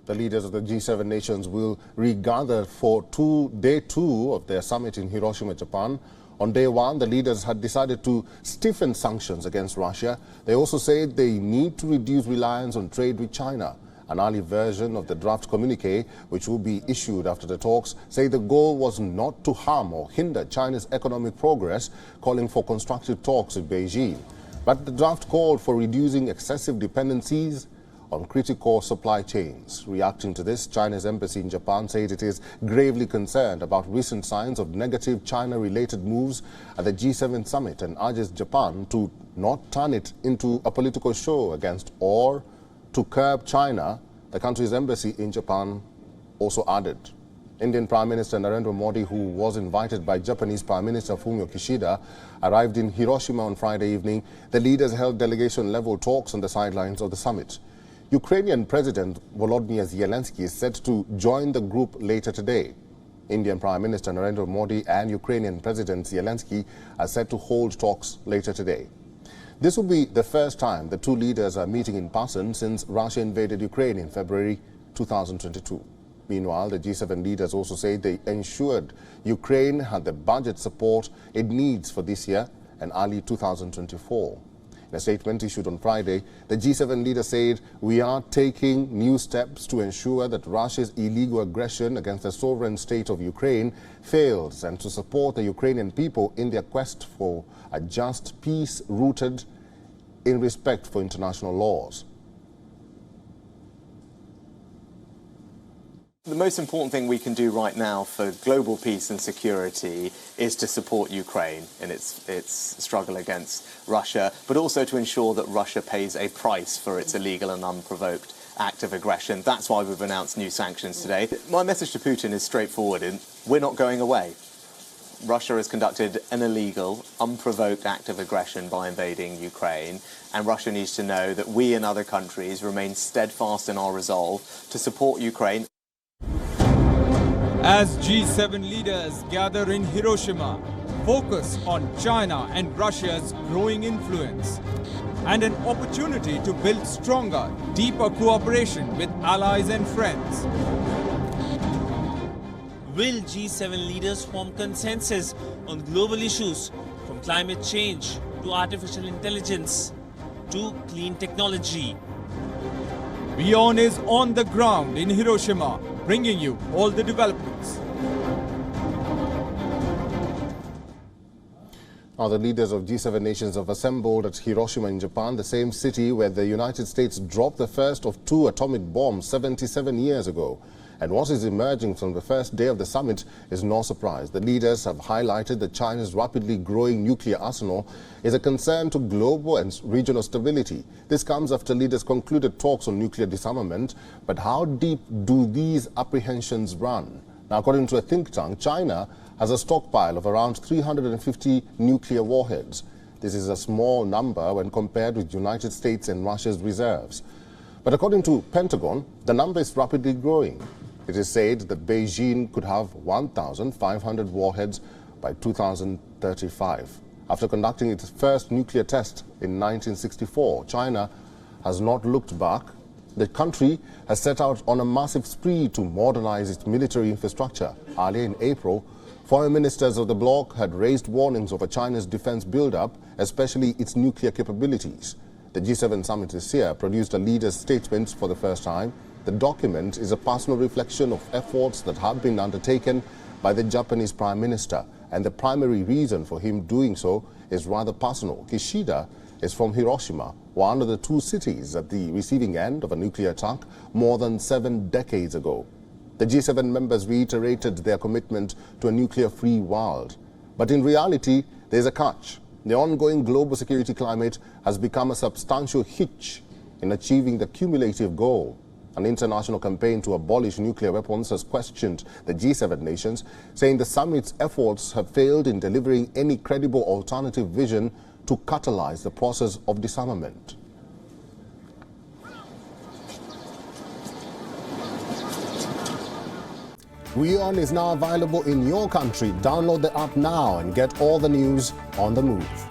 The leaders of the G7 nations will regather for day two of their summit in Hiroshima, Japan. On day one, the leaders had decided to stiffen sanctions against Russia. They also said they need to reduce reliance on trade with China. An early version of the draft communique, which will be issued after the talks, say the goal was not to harm or hinder China's economic progress, calling for constructive talks with Beijing. But the draft called for reducing excessive dependencies on critical supply chains. Reacting to this, China's embassy in Japan said it is gravely concerned about recent signs of negative China-related moves at the G7 summit and urges Japan to not turn it into a political show against or to curb China. The country's embassy in Japan also added. Indian Prime Minister Narendra Modi, who was invited by Japanese Prime Minister Fumio Kishida, arrived in Hiroshima on Friday evening. The leaders held delegation-level talks on the sidelines of the summit. Ukrainian President Volodymyr Zelensky is set to join the group later today. Indian Prime Minister Narendra Modi and Ukrainian President Zelensky are set to hold talks later today. This will be the first time the two leaders are meeting in person since Russia invaded Ukraine in February 2022. Meanwhile, the G7 leaders also said they ensured Ukraine had the budget support it needs for this year and early 2024. In a statement issued on Friday, the G7 leaders said, "We are taking new steps to ensure that Russia's illegal aggression against the sovereign state of Ukraine fails and to support the Ukrainian people in their quest for a just peace rooted in respect for international laws." The most important thing we can do right now for global peace and security is to support Ukraine in its struggle against Russia, but also to ensure that Russia pays a price for its illegal and unprovoked act of aggression. That's why we've announced new sanctions today. My message to Putin is straightforward. We're not going away. Russia has conducted an illegal, unprovoked act of aggression by invading Ukraine, and Russia needs to know that we and other countries remain steadfast in our resolve to support Ukraine. As G7 leaders gather in Hiroshima, focus on China and Russia's growing influence and an opportunity to build stronger, deeper cooperation with allies and friends. Will G7 leaders form consensus on global issues from climate change to artificial intelligence to clean technology? WION is on the ground in Hiroshima, bringing you all the developments. Now, the leaders of G7 nations have assembled at Hiroshima in Japan, the same city where the United States dropped the first of two atomic bombs 77 years ago. And what is emerging from the first day of the summit is no surprise. The leaders have highlighted that China's rapidly growing nuclear arsenal is a concern to global and regional stability. This comes after leaders concluded talks on nuclear disarmament. But how deep do these apprehensions run? Now, according to a think tank, China has a stockpile of around 350 nuclear warheads. This is a small number when compared with United States and Russia's reserves. But according to Pentagon, the number is rapidly growing. It is said that Beijing could have 1,500 warheads by 2035. After conducting its first nuclear test in 1964, China has not looked back. The country has set out on a massive spree to modernize its military infrastructure. Earlier in April, foreign ministers of the bloc had raised warnings over China's defense buildup, especially its nuclear capabilities. The G7 summit this year produced a leader's statement for the first time. The document is a personal reflection of efforts that have been undertaken by the Japanese Prime Minister, and the primary reason for him doing so is rather personal. Kishida is from Hiroshima, one of the two cities at the receiving end of a nuclear attack more than 7 decades ago. The G7 members reiterated their commitment to a nuclear-free world. But in reality, there's a catch. The ongoing global security climate has become a substantial hitch in achieving the cumulative goal. An international campaign to abolish nuclear weapons has questioned the G7 nations, saying the summit's efforts have failed in delivering any credible alternative vision to catalyze the process of disarmament. WION is now available in your country. Download the app now and get all the news on the move.